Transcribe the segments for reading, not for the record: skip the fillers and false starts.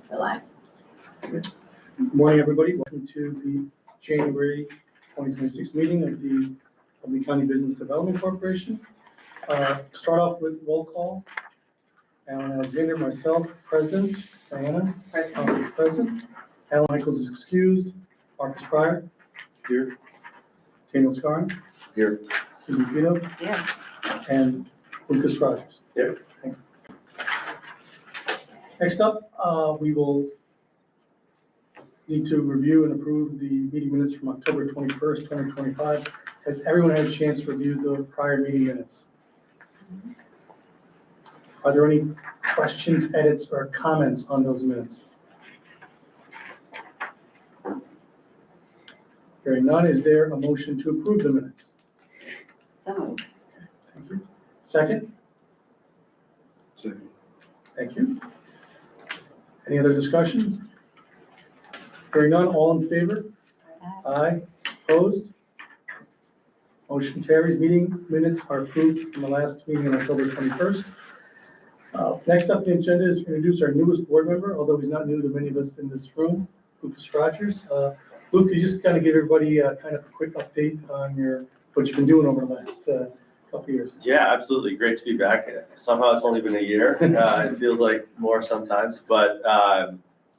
July. Good morning, everybody. Welcome to the January 2026 meeting of the Albany County Business Development Corporation. Start off with roll call. Alan Alexander, myself, present. Diana, present. Alan Michaels is excused. Marcus Pryor. Here. Daniel Scarn. Here. Susan Pino. Yeah. And Lucas Rogers. Here. Thank you. Next up, we will need to review and approve the meeting minutes from October 21st, 2025. Has everyone had a chance to review the prior meeting minutes? Are there any questions, edits, or comments on those minutes? Hearing none, is there a motion to approve the minutes? So moved. Thank you. Second? Second. Thank you. Any other discussion? Hearing none, all in favor? Aye. Opposed? Motion carries. Meeting minutes are approved from the last meeting on October 21st. Next up on the agenda is to introduce our newest board member, although he's not new to many of us in this room, Lucas Rogers. Luke, could you just kind of give everybody kind of a quick update on what you've been doing over the last couple of years? Yeah, absolutely. Great to be back. Somehow it's only been a year. It feels like more sometimes, but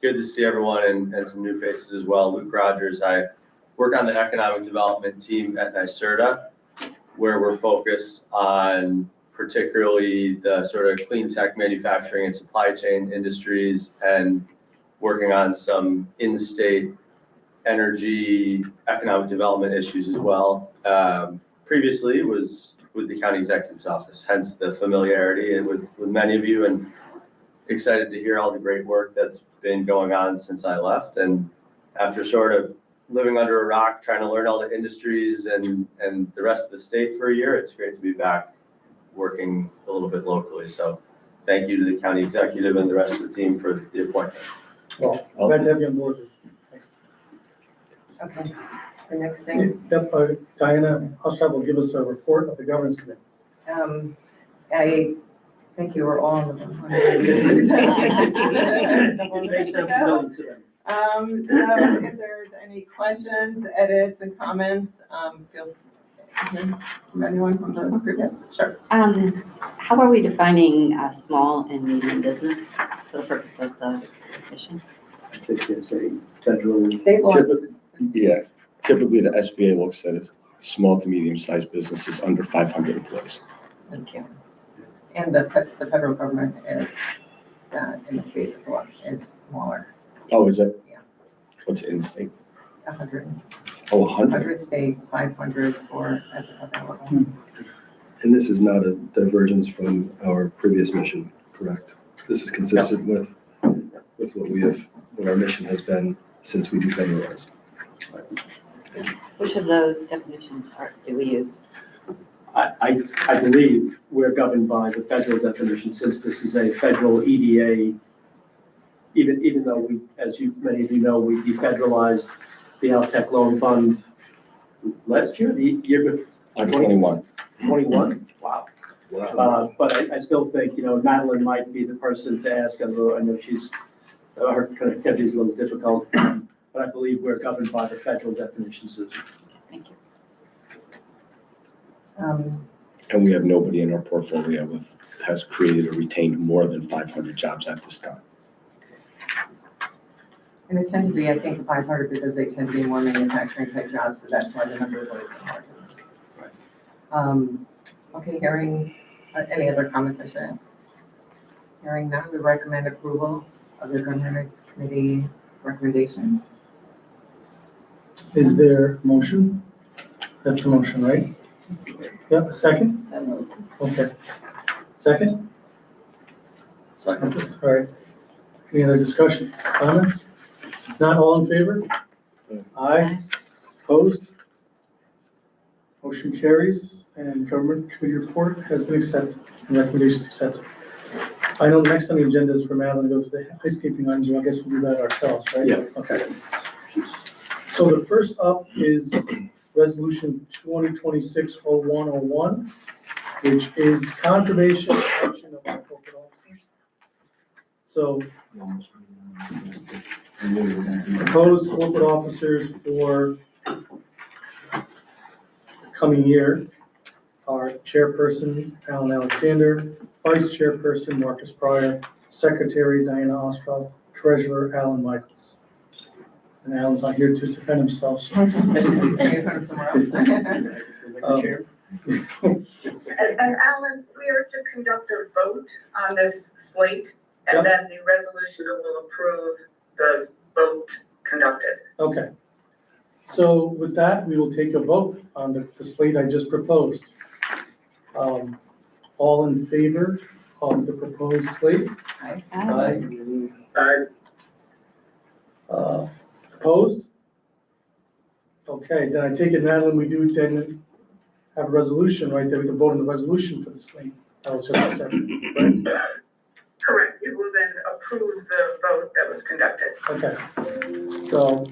good to see everyone and some new faces as well. Luke Rogers, I work on the economic development team at NYSERDA, where we're focused on particularly the sort of clean tech manufacturing and supply chain industries and working on some in-state energy economic development issues as well. Previously was with the county executive's office, hence the familiarity with many of you, and excited to hear all the great work that's been going on since I left. And after sort of living under a rock, trying to learn all the industries and the rest of the state for a year, it's great to be back working a little bit locally. So thank you to the county executive and the rest of the team for the appointment. Well, glad to have you on board. Okay, the next thing, Yep, Diana Hushab will give us a report of the governance committee. I think you were all on the one. So if there's any questions, edits, and comments, feel from anyone from those previous. Sure. How are we defining small and medium business for the purpose of the mission? I think there's a federal. State laws. Typically the SBA looks at it as small to medium-sized businesses under 500 employees. Thank you. And the federal government is, in the state as well, is smaller, Oh, is it? Yeah. What's in the state? 100. Oh, 100. 100 state, 500 for at the federal level. And this is not a divergence from our previous mission, correct? This is consistent with what our mission has been since we defederalized. Which of those definitions do we use? I believe we're governed by the federal definition, since this is a federal EDA, even though we, as many of you know, we defederalized the Altech Loan Fund last year, the year before. 21. 21? Wow. But I still think, Madeline might be the person to ask, although I know her connectivity is a little difficult, but I believe we're governed by the federal definition, Susan. Thank you. And we have nobody in our portfolio has created or retained more than 500 jobs at this time. And they tend to be, I think, 500 because they tend to be more manufacturing type jobs, so that's why the number is always larger. Okay, hearing, any other comments I should ask? Hearing none, we recommend approval of the governance committee recommendations. Is there a motion? That's the motion, right? Yep, a second? Okay. Second? Second. All right. Any other discussion, comments? Not all in favor? Aye. Opposed? Motion carries, and government committee report has been accepted, and recommendations accepted. I know the next on the agenda is for Madeline to go through the housekeeping items, so I guess we'll do that ourselves, right? Yeah. Okay. So the first up is Resolution 2026-0101, which is confirmation of election of our corporate officers. So proposed corporate officers for coming year are Chairperson Alan Alexander, Vice Chairperson Marcus Pryor, Secretary Diana Ostroff, Treasurer Alan Michaels. And Alan's not here to defend himself, so. Can you put it somewhere else? And Alan, we are to conduct a vote on this slate, Yep. and then the resolution will approve the vote conducted. Okay. So with that, we will take a vote on the slate I just proposed. All in favor of the proposed slate? Aye. Opposed? Okay, then I take it, Madeline, we do then have a resolution, right, that we can vote on the resolution for the slate. That was just a second, right? Correct, you will then approve the vote that was conducted. Okay. So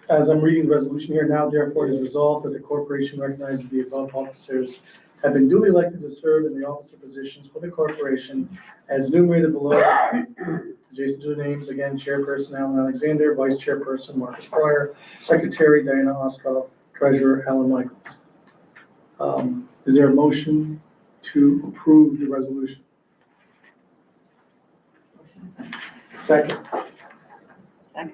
as I'm reading the resolution here, now therefore it is resolved that the corporation recognizes the above officers have been duly elected to serve in the officer positions for the corporation as enumerated below. Adjacent to the names, again, Chairperson Alan Alexander, Vice Chairperson Marcus Pryor, Secretary Diana Ostroff, Treasurer Alan Michaels. Is there a motion to approve the resolution? Second. Second.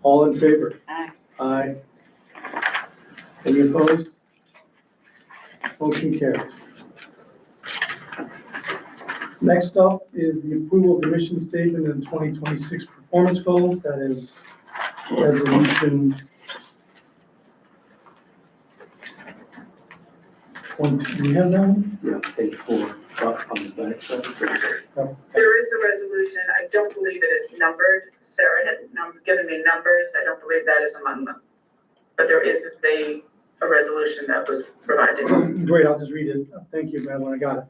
All in favor? Aye. Aye. Any opposed? Motion carries. Next up is the approval of the mission statement and 2026 performance goals. That is resolution 20. Do we have that one? Yeah, page 4, up on the back side. There is a resolution, I don't believe it is numbered. Sarah had given me numbers, I don't believe that is among them. But there is a resolution that was provided. Great, I'll just read it. Thank you, Madeline, I got it.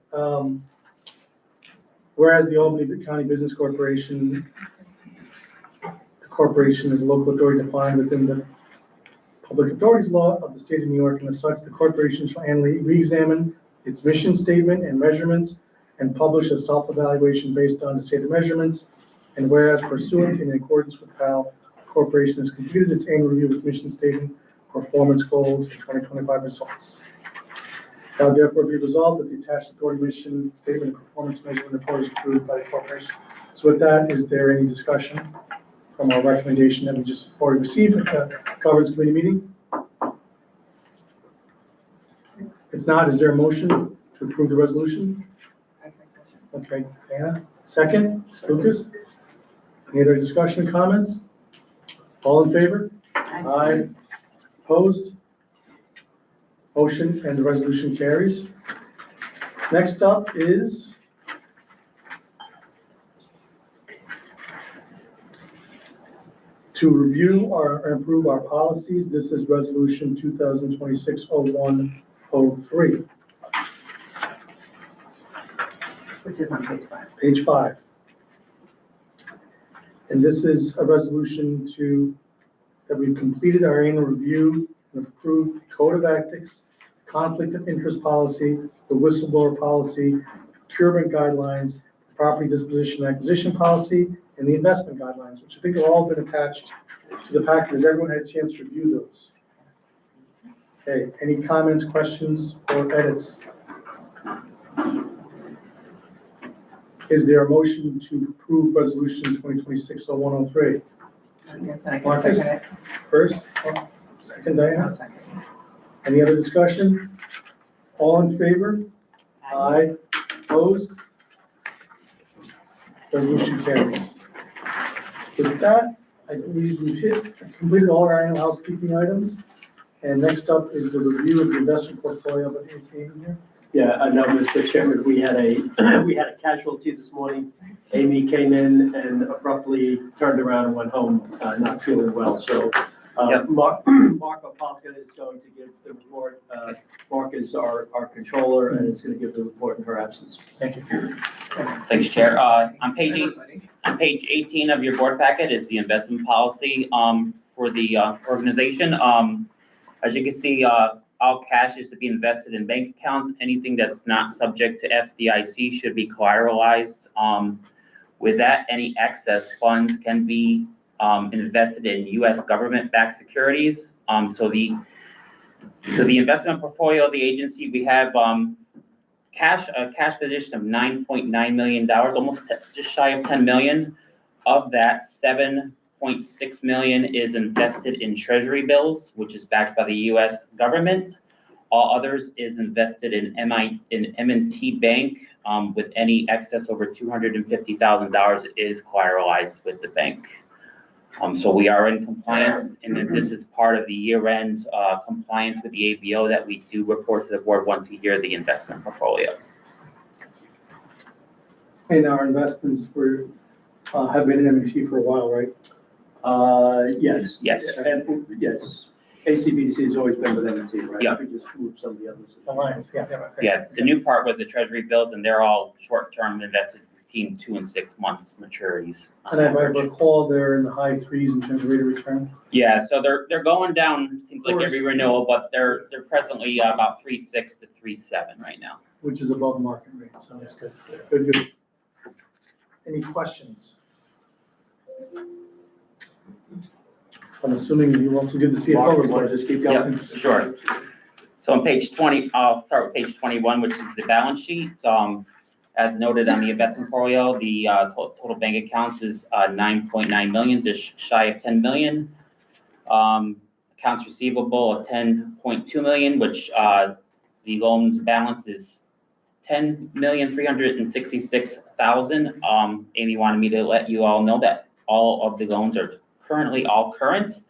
Whereas the Albany County Business Corporation, the corporation is a local authority defined within the Public Authorities Law of the State of New York, and as such, the corporation shall annually re-examine its mission statement and measurements and publish a self-evaluation based on the stated measurements. And whereas pursuant and in accordance with how the corporation has completed its annual review of its mission statement, performance goals, and 2025 results. Now therefore be resolved that the attached authority mission statement and performance measurement report is approved by the corporation. So with that, is there any discussion from our recommendation that we just already received at the governance committee meeting? If not, is there a motion to approve the resolution? Okay, Diana, second, Lucas? Any other discussion, comments? All in favor? Aye. Opposed? Motion and the resolution carries. Next up is to review or improve our policies. This is resolution 2026-0103, Which is on page 5. page 5. And this is a resolution that we've completed our annual review and approved code of ethics, conflict of interest policy, the whistleblower policy, procurement guidelines, property disposition and acquisition policy, and the investment guidelines, which I think have all been attached to the packet. Has everyone had a chance to review those? Okay, any comments, questions, or edits? Is there a motion to approve resolution 2026-0103? Yes, I can Marcus? second it. First, second, Diana? I'll second it. Any other discussion? All in favor? Aye. Opposed? Resolution carries. With that, I believe we've completed all our annual housekeeping items. And next up is the review of the investment portfolio, but is Amy here? Yeah, no, Mr. Chairman, we had a casualty this morning. Amy came in and abruptly turned around and went home, not feeling well. So Mark Opalka is going to give the report. Mark is our controller and is going to give the report in her absence. Thank you. Thanks, Chair. On page Everybody. 18 of your board packet is the investment policy for the organization. As you can see, all cash is to be invested in bank accounts. Anything that's not subject to FDIC should be collateralized. With that, any excess funds can be invested in U.S. government-backed securities. So the investment portfolio of the agency, we have a cash position of $9.9 million, just shy of 10 million. Of that, 7.6 million is invested in treasury bills, which is backed by the U.S. government. All others is invested in M&T Bank, with any excess over $250,000 is collateralized with the bank. So we are in compliance, and then this is part of the year-end compliance with the ABO that we do report to the board once a year, the investment portfolio. And our investments have been in M&T for a while, right? Yes. Yes. And, yes, ACBDC has always been with M&T, right? Yeah. We just moved some of the others. Alliance, yeah. Yeah, the new part was the treasury bills, and they're all short-term invested between 2 and 6 months maturities. on And if I average. recall, they're in the high threes in terms of rate of return. Yeah, so they're going down, seems like course. every renewal, but they're presently about 3.6 to 3.7 right now. Which is above market rate, so that's good. Good. Any questions? I'm assuming you also give the CFO Mark, you report. want to just keep going? Yep, sure. So on page 20, I'll start with page 21, which is the balance sheet. As noted on the investment portfolio, the total bank accounts is 9.9 million, just shy of 10 million. Accounts receivable of 10.2 million, which the loans balance is 10,366,000. Amy wanted me to let you all know that all of the loans are currently all current,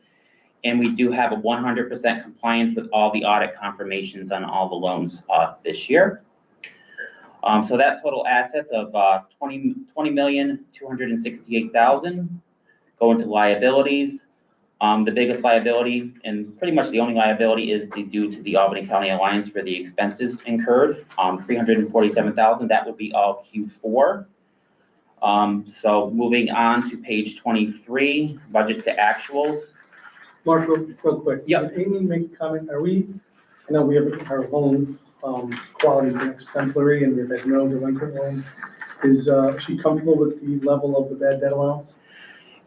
and we do have a 100% compliance with all the audit confirmations on all the loans this year. So that total assets of 20,268,000 go into liabilities. The biggest liability, and pretty much the only liability, is due to the Albany County Alliance for the expenses incurred, 347,000. That would be all Q4. So moving on to page 23, budget to actuals. Mark, real quick. Yep. Did Amy make a comment? I know we have our loan quality is exemplary and we've had no delinquent loans. Is she comfortable with the level of the bad debt allowance?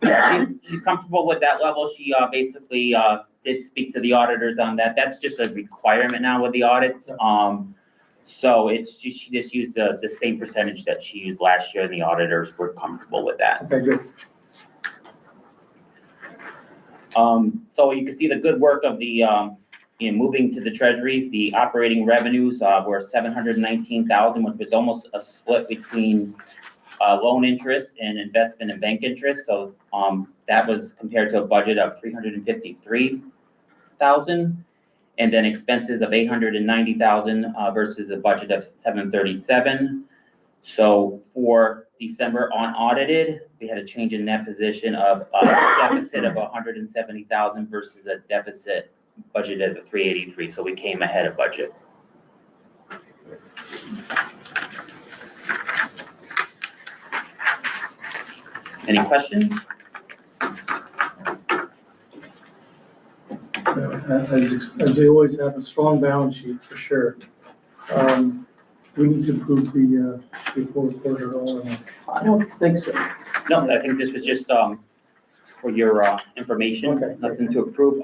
Yeah, she's comfortable with that level. She basically did speak to the auditors on that. That's just a requirement now with the audits. So she just used the same percentage that she used last year, and the auditors were comfortable with that. Okay, good. So you can see the good work of the moving to the treasuries. The operating revenues were 719,000, which was almost a split between loan interest and investment and bank interest. So that was compared to a budget of 353,000, and then expenses of 890,000 versus a budget of 737. So for December unaudited, we had a change in net position of a deficit of 170,000 versus a deficit budgeted of 383. So we came ahead of budget. Any questions? As they always have, a strong balance sheet for sure. We need to approve the fourth quarter all. I don't think so. No, I think this was just for your information, Okay. nothing to approve.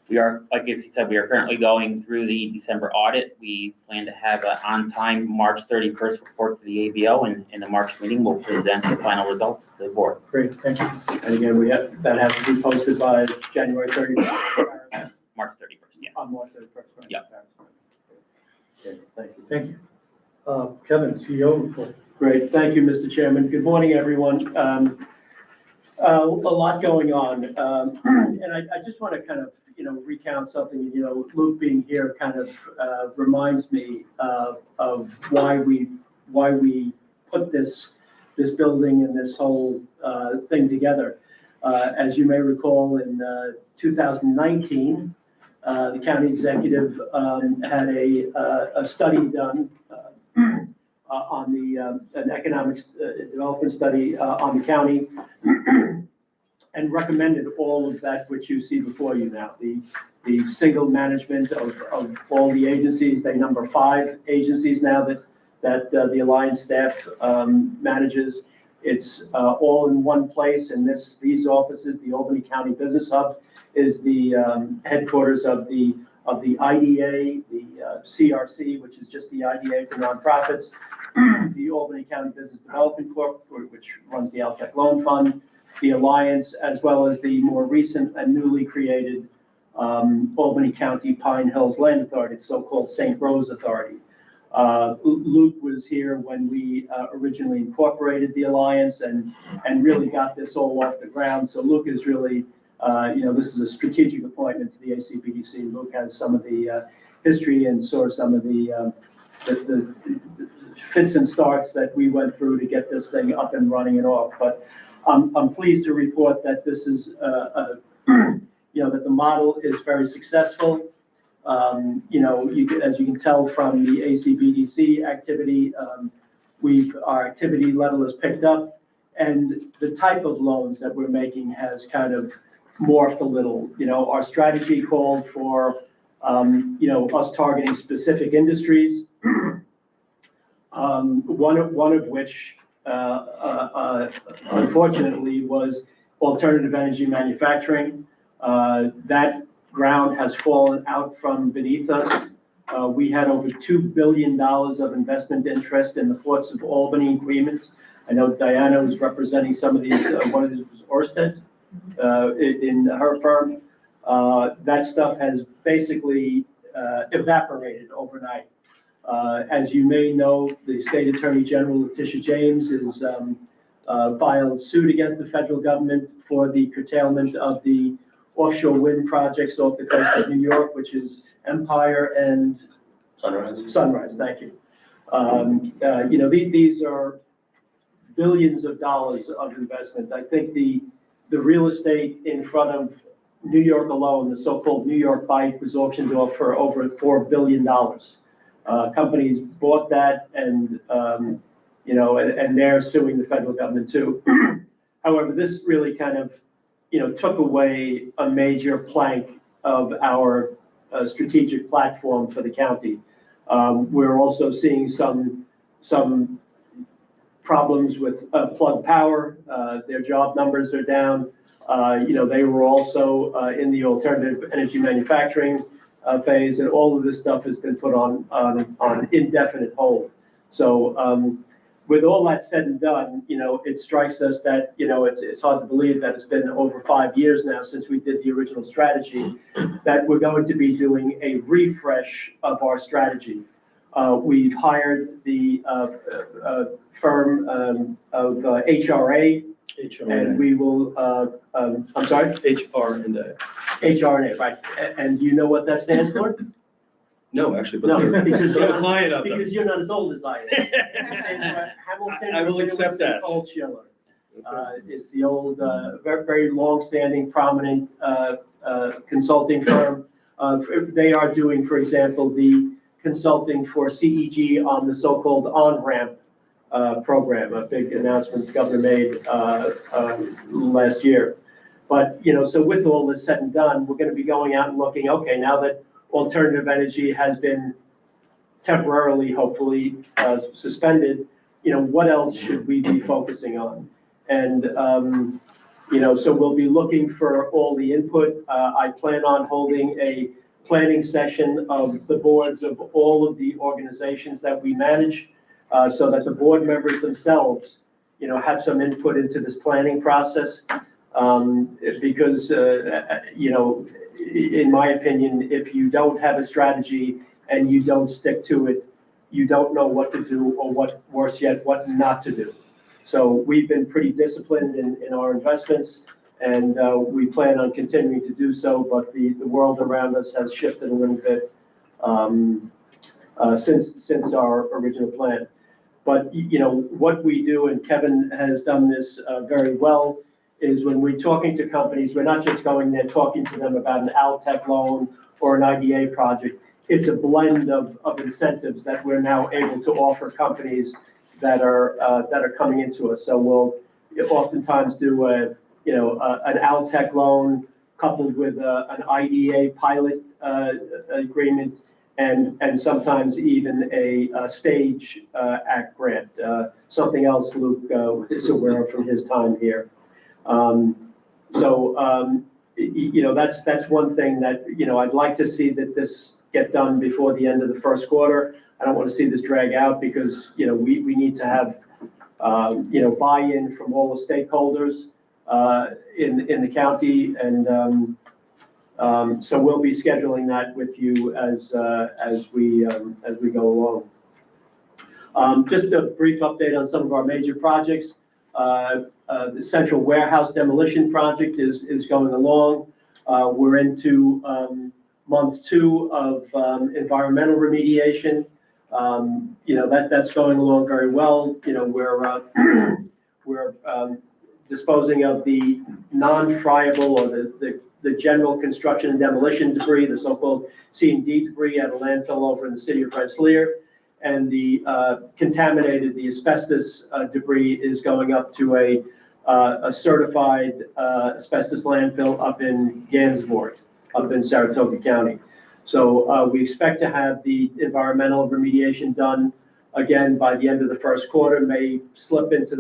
We are, like you said, we are currently going through the December audit. We plan to have an on-time March 31st report to the ABO, and in the March meeting, we'll present the final results to the board. Great, thank you. And again, that has to be posted by January 31st. March 31st, yes. On March 31st. right? Yeah. Okay, thank you. Thank you. Kevin, CEO report. Great, thank you, Mr. Chairman. Good morning, everyone. A lot going on, and I just want to kind of, recount something. Luke being here kind of reminds me of why we put this building and this whole thing together. As you may recall, in 2019, the county executive had a study done on an economic development study on the county, and recommended all of that which you see before you now. The single management of all the agencies. They number 5 agencies now that the Alliance staff manages. It's all in one place, and these offices, the Albany County Business Hub, is the headquarters of the IDA, the CRC, which is just the IDA for nonprofits, the Albany County Business Development Corp, which runs the Altech Loan Fund, the Alliance, as well as the more recent and newly created Albany County Pine Hills Land Authority, the so-called St. Rose Authority. Luke was here when we originally incorporated the Alliance and really got this all off the ground. So Luke is really, this is a strategic appointment to the ACBDC. Luke has some of the history and saw some of the fits and starts that we went through to get this thing up and running and off. But I'm pleased to report that this is, that the model is very successful. As you can tell from the ACBDC activity, our activity level has picked up, and the type of loans that we're making has kind of morphed a little. Our strategy called for, us targeting specific industries. One of which, unfortunately, was alternative energy manufacturing. That ground has fallen out from beneath us. We had over $2 billion of investment interest in the Ports of Albany agreements. I know Diana was representing some of these, one of these was Ørsted in her firm. That stuff has basically evaporated overnight. As you may know, the State Attorney General, Letitia James, is filed suit against the federal government for the curtailment of the offshore wind projects off the coast of New York, which is Empire and Sunrise, thank you. These are billions of dollars of investment. I think the real estate in front of New York alone, the so-called New York Bight, was auctioned off for over $4 billion. Companies bought that and they're suing the federal government too. However, this really kind of, took away a major plank of our strategic platform for the county. We're also seeing some problems with Plug Power. Their job numbers are down. They were also in the alternative energy manufacturing phase, and all of this stuff has been put on indefinite hold. So with all that said and done, it strikes us that, it's hard to believe that it's been over 5 years now since we did the original strategy, that we're going to be doing a refresh of our strategy. We've hired the firm of HRA, and we will, I'm sorry? HR&A. HRA, right. And do you know what that stands for? No, actually, but. No, because Got a client out there. because you're not as old as I am. It stands for Hamilton. I will accept that. Altschuler. It's the old, very, very long-standing, prominent consulting firm. They are doing, for example, the consulting for CEG on the so-called on-ramp program, a big announcement the governor made last year. But, so with all this said and done, we're going to be going out and looking, okay, now that alternative energy has been temporarily, hopefully, suspended, what else should we be focusing on? And, so we'll be looking for all the input. I plan on holding a planning session of the boards of all of the organizations that we manage, so that the board members themselves, have some input into this planning process. Because, in my opinion, if you don't have a strategy and you don't stick to it, you don't know what to do, or what, worse yet, what not to do. So we've been pretty disciplined in our investments, and we plan on continuing to do so, but the world around us has shifted a little bit since our original plan. But, what we do, and Kevin has done this very well, is when we're talking to companies, we're not just going there talking to them about an Altech loan or an IDA project. It's a blend of incentives that we're now able to offer companies that are coming into us. So we'll oftentimes do an Altech loan coupled with an IDA pilot agreement, and sometimes even a stage act grant. Something else Luke is aware of from his time here. That's one thing that, I'd like to see that this get done before the end of the first quarter. I don't want to see this drag out because, we need to have, buy-in from all the stakeholders in the county. And so we'll be scheduling that with you as we go along. Just a brief update on some of our major projects. The central warehouse demolition project is going along. We're into month 2 of environmental remediation. That's going along very well. We're disposing of the non-friable or the general construction and demolition debris, the so-called C&D debris at a landfill over in the city of Rensselaer. And the contaminated, the asbestos debris is going up to a certified asbestos landfill up in Gansevoort, up in Saratoga County. So we expect to have the environmental remediation done again by the end of the first quarter. May slip into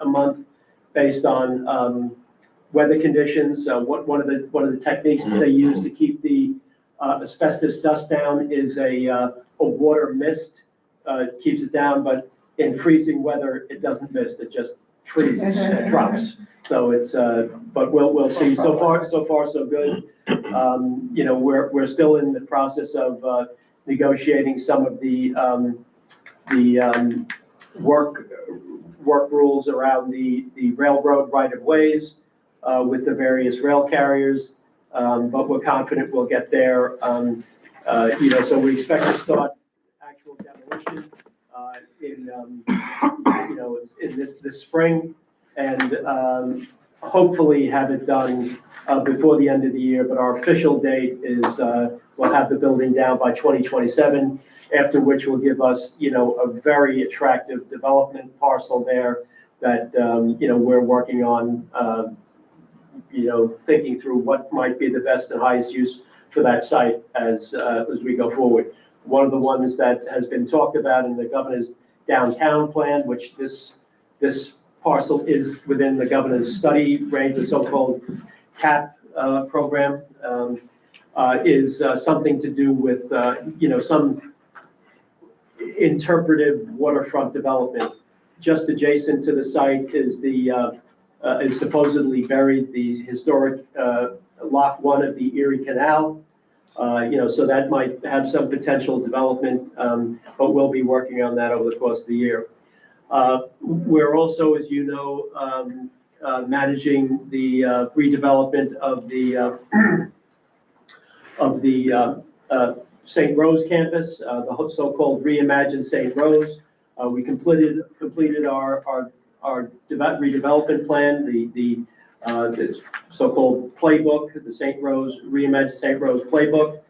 a month based on weather conditions. One of the techniques that they use to keep the asbestos dust down is a water mist. Keeps it down, but in freezing weather, it doesn't mist, it just freezes and drops. So it's, but we'll see. So far, so good. We're still in the process of negotiating some of the work rules around the railroad right-of-ways with the various rail carriers, but we're confident we'll get there. So we expect to start actual demolition in this spring, and hopefully have it done before the end of the year. But our official date is we'll have the building down by 2027, after which will give us a very attractive development parcel there that we're working on, thinking through what might be the best and highest use for that site as we go forward. One of the ones that has been talked about in the governor's downtown plan, which this parcel is within the governor's study range, the so-called CAP program, is something to do with some interpretive waterfront development. Just adjacent to the site is is supposedly buried the historic Lock 1 of the Erie Canal. So that might have some potential development, but we'll be working on that over the course of the year. We're also, as you know, managing the redevelopment of the St. Rose campus, the so-called reimagined St. Rose. We completed our redevelopment plan, the so-called playbook, the St. Rose, reimagined St. Rose playbook.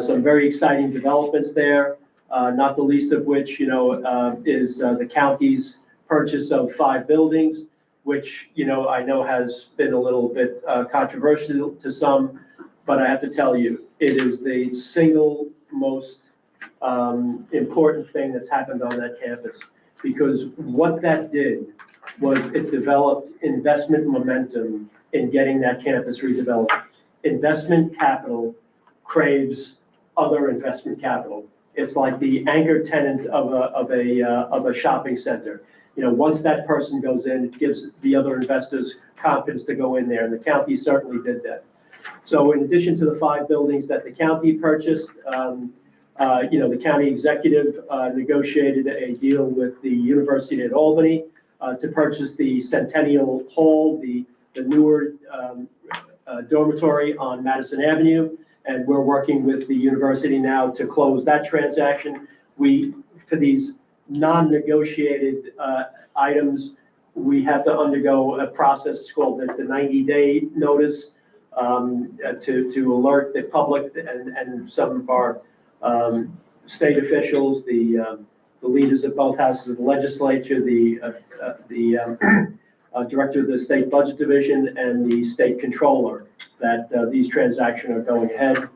Some very exciting developments there, not the least of which, is the county's purchase of 5 buildings, which, I know has been a little bit controversial to some, but I have to tell you, it is the single most important thing that's happened on that campus, because what that did was it developed investment momentum in getting that campus redeveloped. Investment capital craves other investment capital. It's like the anchor tenant of a shopping center. Once that person goes in, it gives the other investors confidence to go in there, and the county certainly did that. So in addition to the 5 buildings that the county purchased, the county executive negotiated a deal with the University at Albany to purchase the Centennial Hall, the newer dormitory on Madison Avenue, and we're working with the university now to close that transaction. For these non-negotiated items, we have to undergo a process called the 90-day notice to alert the public and some of our state officials, the leaders of both houses of the legislature, the director of the state budget division, and the state controller that these transactions are going ahead.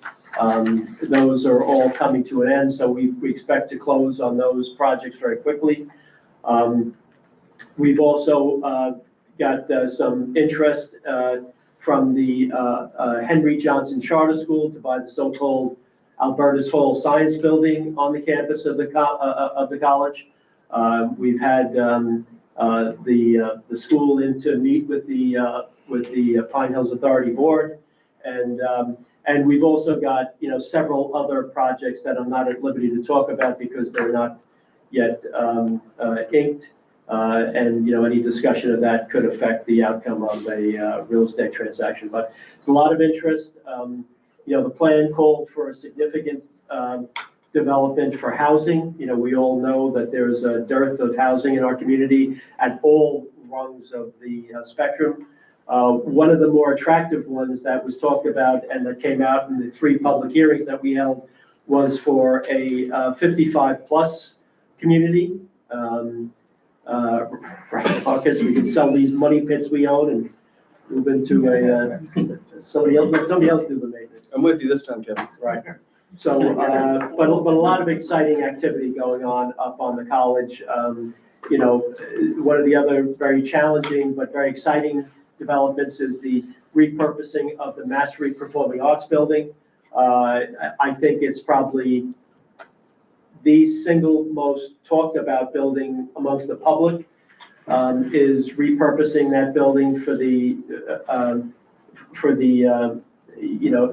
Those are all coming to an end, so we expect to close on those projects very quickly. We've also got some interest from the Henry Johnson Charter School to buy the so-called Alberta's Hall Science Building on the campus of the college. We've had the school in to meet with the Pine Hills Authority Board, and we've also got, several other projects that I'm not at liberty to talk about because they're not yet inked. And, any discussion of that could affect the outcome of a real estate transaction. But it's a lot of interest. The plan called for a significant development for housing. We all know that there's a dearth of housing in our community at all rungs of the spectrum. One of the more attractive ones that was talked about and that came out in the 3 public hearings that we held was for a 55-plus community. Because we can sell these money pits we own and move into somebody else do the maintenance. I'm with you this time, Kevin. Right. So, but a lot of exciting activity going on up on the college. One of the other very challenging but very exciting developments is the repurposing of the Mastery Performing Arts Building. I think it's probably the single most talked about building amongst the public, is repurposing that building for the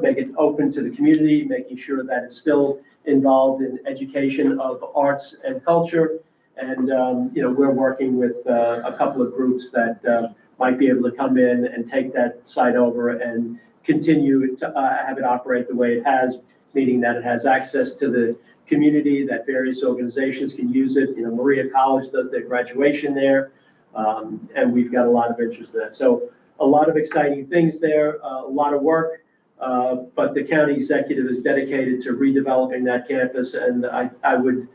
make it open to the community, making sure that it's still involved in education of arts and culture. And, we're working with a couple of groups that might be able to come in and take that site over and continue to have it operate the way it has, meaning that it has access to the community, that various organizations can use it. Maria College does their graduation there, and we've got a lot of interest in that. So a lot of exciting things there, a lot of work, but the county executive is dedicated to redeveloping that campus. And I would,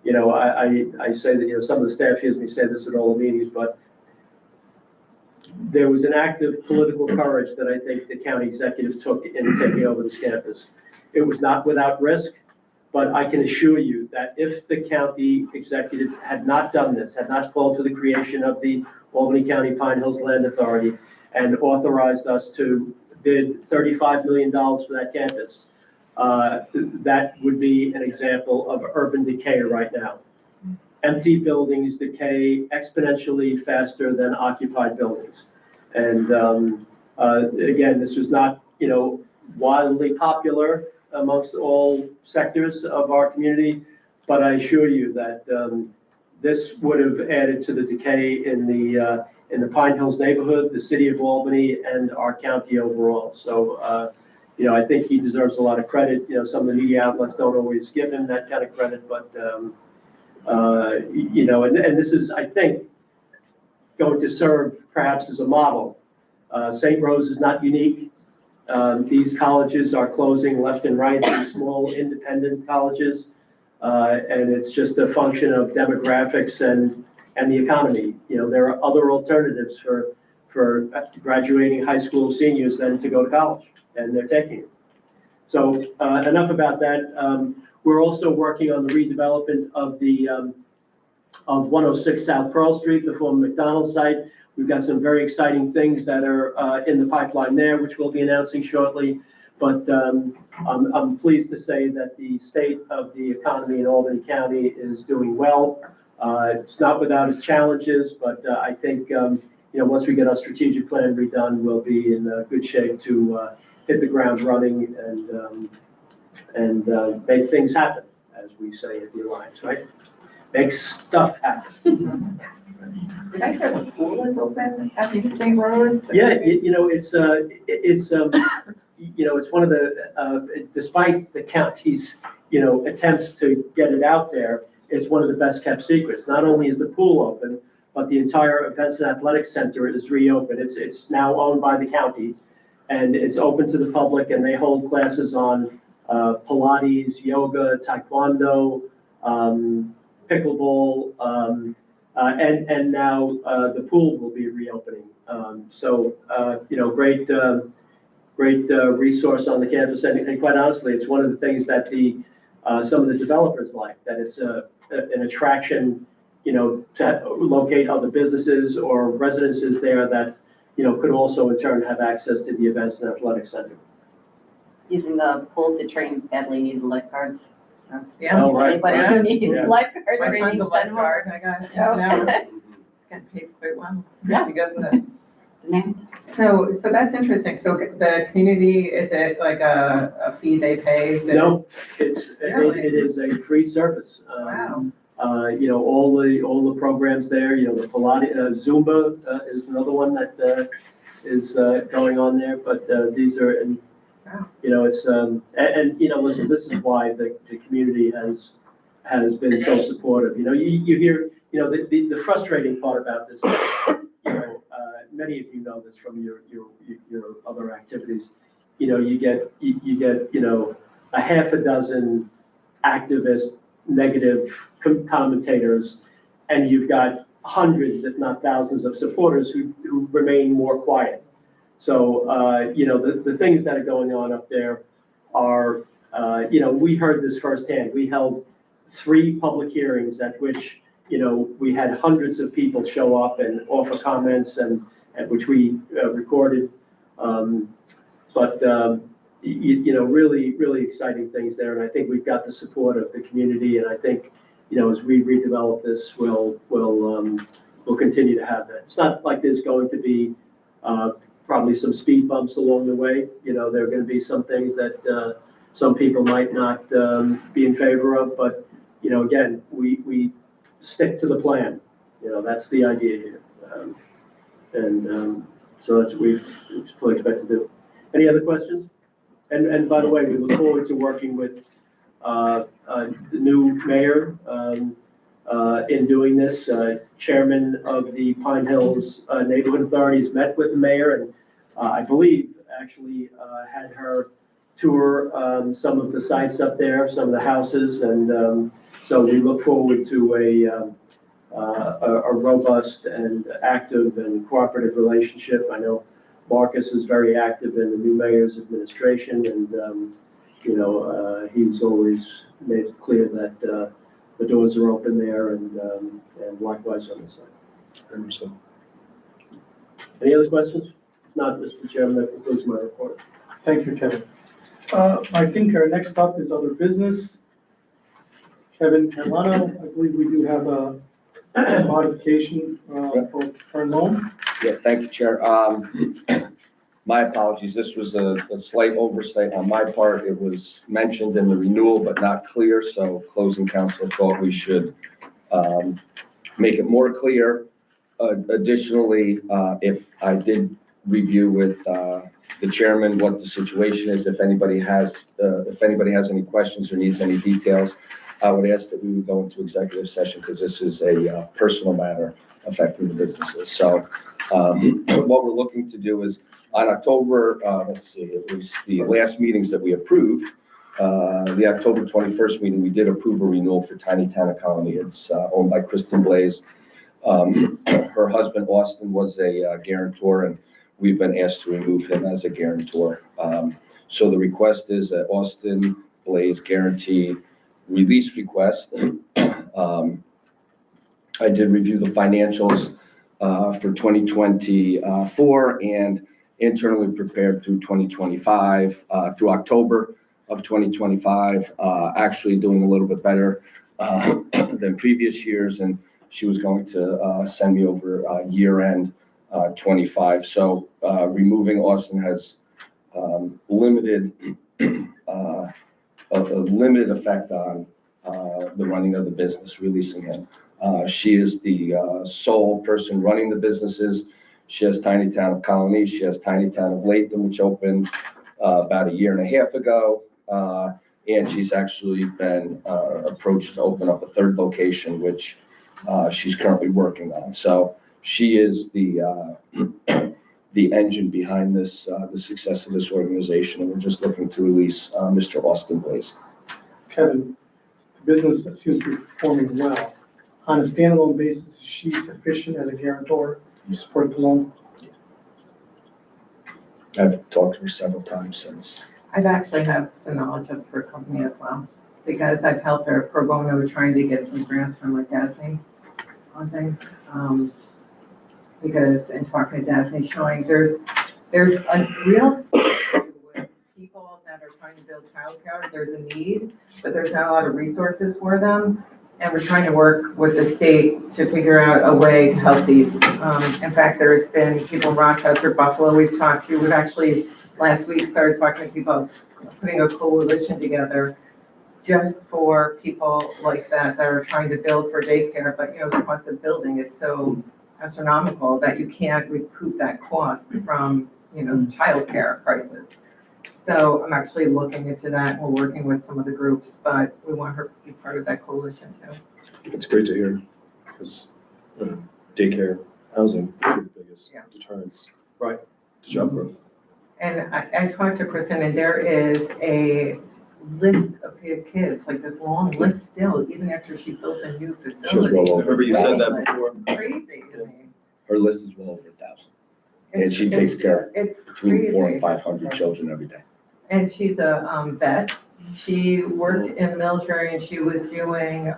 I say that, some of the staff hears me say this at all the meetings, but there was an act of political courage that I think the county executive took in taking over this campus. It was not without risk. But I can assure you that if the county executive had not done this, had not called for the creation of the Albany County Pine Hills Land Authority and authorized us to bid $35 million for that campus, that would be an example of urban decay right now. Empty buildings decay exponentially faster than occupied buildings. And again, this was not, wildly popular amongst all sectors of our community, but I assure you that this would have added to the decay in the Pine Hills neighborhood, the city of Albany, and our county overall. So, I think he deserves a lot of credit. Some of the media outlets don't always give him that kind of credit, but and this is, I think, going to serve perhaps as a model. St. Rose is not unique. These colleges are closing left and right, these small independent colleges, and it's just a function of demographics and the economy. There are other alternatives for graduating high school seniors than to go to college, and they're taking it. So enough about that. We're also working on the redevelopment of 106 South Pearl Street, the former McDonald's site. We've got some very exciting things that are in the pipeline there, which we'll be announcing shortly. But I'm pleased to say that the state of the economy in Albany County is doing well. It's not without its challenges, but I think once we get our strategic plan redone, we'll be in good shape to hit the ground running and make things happen, as we say at the Alliance, right? Make stuff happen. Did I hear the pool is open at St. Rose? Yeah, it's one of the, despite the county's, attempts to get it out there, it's one of the best kept secrets. Not only is the pool open, but the entire Events and Athletics Center is reopened. It's now owned by the county, and it's open to the public, and they hold classes on Pilates, yoga, taekwondo, pickleball, and now the pool will be reopening. So, resource on the campus, and quite honestly, it's one of the things that some of the developers like, that it's an attraction, to locate other businesses or residences there that, could also in turn have access to the events and athletic center. Using the pool to train badly needed lifeguards, so. Yeah. Oh, right. Anybody right. who needs Yeah. lifeguard My son's training, a send them over. lifeguard, I got it. Yeah. He's getting paid quite well. Yeah. He goes with it. Demand. So that's interesting. So the community, is it like a fee they pay? Is it- No, Really? it is a free service. Wow. All the programs there, the Pilates, Zumba is another one that is going on there, but these are, and, Wow. it's, listen, this is why the community has been so supportive. You hear, the frustrating part about this, many of you know this from your other activities. You get a half a dozen activist negative commentators, and you've got hundreds, if not thousands, of supporters who remain more quiet. So, the things that are going on up there are, we heard this firsthand. We held 3 public hearings at which, we had hundreds of people show up and offer comments, and at which we recorded. Really, really exciting things there. And I think we've got the support of the community. And I think, as we redevelop this, we'll continue to have that. It's not like there's going to be probably some speed bumps along the way. There are going to be some things that some people might not be in favor of. But, again, we stick to the plan. That's the idea here. So that's what we fully expect to do. Any other questions? And by the way, we look forward to working with the new mayor in doing this. Chairman of the Pine Hills Neighborhood Authority has met with the mayor, and I believe actually had her tour some of the sites up there, some of the houses, and so we look forward to a robust and active and cooperative relationship. I know Marcus is very active in the new mayor's administration, and he's always made it clear that the doors are open there, and likewise on this side. Any other questions? If not, Mr. Chairman, that concludes my report. Thank you, Kevin. I think our next up is other business. Kevin Carlano, I believe we do have a modification for current loan. Yeah, thank you, Chair. My apologies, this was a slight oversight on my part. It was mentioned in the renewal, but not clear, so closing counsel thought we should make it more clear. Additionally, if I did review with the chairman what the situation is, if anybody has any questions or needs any details, I would ask that we would go into executive session, because this is a personal matter affecting the businesses. So what we're looking to do is on October, it was the last meetings that we approved. The October 21st meeting, we did approve a renewal for Tiny Town Colony. It's owned by Kristen Blaze. Her husband, Austin, was a guarantor, and we've been asked to remove him as a guarantor. So the request is that Austin Blaze guarantee release request. I did review the financials for 2024 and internally prepared through 2025, through October of 2025, actually doing a little bit better than previous years. And she was going to send me over year-end 25. So removing Austin has limited effect on the running of the business, releasing him. She is the sole person running the businesses. She has Tiny Town of Colony. She has Tiny Town of Latham, which opened about a year and a half ago. And she's actually been approached to open up a third location, which she's currently working on. So she is the engine behind this, the success of this organization. And we're just looking to release Mr. Austin Blaze. Kevin, the business that seems to be performing well. On a standalone basis, is she sufficient as a guarantor to support the loan? I've talked to her several times since. I've actually have some knowledge of her company as well, because I've helped her pro bono trying to get some grants from like Daphne on things. Because in talking to Daphne, showing there's a real issue with people that are trying to build childcare. There's a need, but there's not a lot of resources for them. And we're trying to work with the state to figure out a way to help these. In fact, there's been people in Rochester, Buffalo we've talked to. We've actually, last week, started talking to people, putting a coalition together just for people like that are trying to build for daycare. But, you know, the cost of building is so astronomical that you can't recoup that cost from, you know, childcare prices. So I'm actually looking into that. We're working with some of the groups, but we want her to be part of that coalition too. It's great to hear, because daycare, housing, are the biggest Yeah. deterrents. Right. To job growth. And I talked to Kristen, and there is a list of kids, like this long list still, even after she built a new She was facility. well I over. remember you said that Right. before. It's crazy to me. Her list is well over 1,000. And It's- she takes care of It's between 400 crazy. and 500 children every day. And she's a vet. She worked in the military and she was doing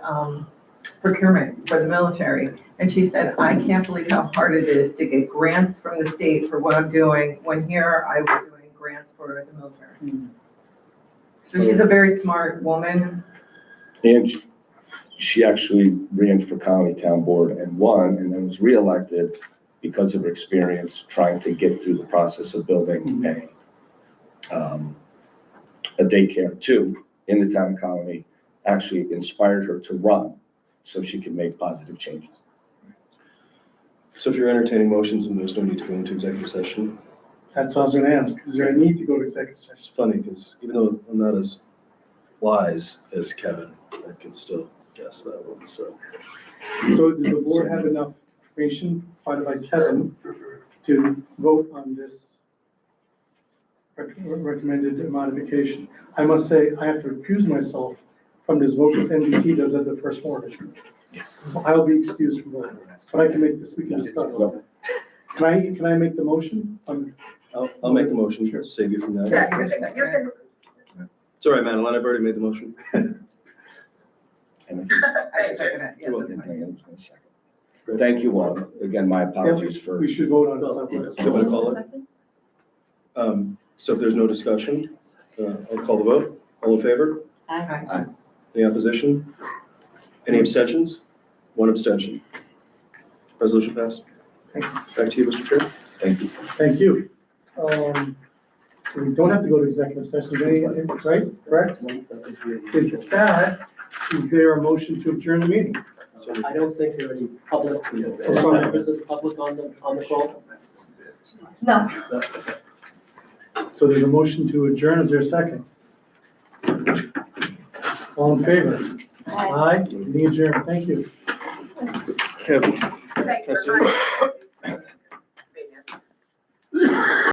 procurement for the military. And she said, I can't believe how hard it is to get grants from the state for what I'm doing, when here I was doing grants for the military. So she's a very smart woman. And she actually ran for county town board and won, and then was reelected because of her experience trying to get through the process of building a daycare too in the town of Colony. Actually inspired her to run so she could make positive changes. So if you're entertaining motions, then there's no need to go into executive session. That's what I was gonna ask. Is there a need to go to executive It's session? funny, because even though I'm not as wise as Kevin, I can still guess that one, so. So does the board have enough information provided by Kevin to vote on this recommended modification? I must say, I have to recuse myself from this vote because NBT does have the first mortgage. So I'll be excused from voting, but I can make this, we can discuss. Can I make the motion? I'll make the motion, to save you from that. Yeah, you can, It's all right, Madeline, I've already made the motion. And thank you. Yeah, that's fine. thank you all. Again, my apologies for. We should vote on it. Do you want to call it? So if there's no discussion, I'll call the vote. All in favor? Aye. Any opposition? Any abstentions? One abstention. Resolution passed. Back to you, Mr. Chair. Thank you. Thank you. So we don't have to go to executive session, right? Correct? With that, is there a motion to adjourn the meeting? I don't think there are any public, sorry. members of the public on the call. No. So there's a motion to adjourn. Is there a second? All in favor? Aye. Meeting adjourned. Thank you. Kevin. Thank you very much.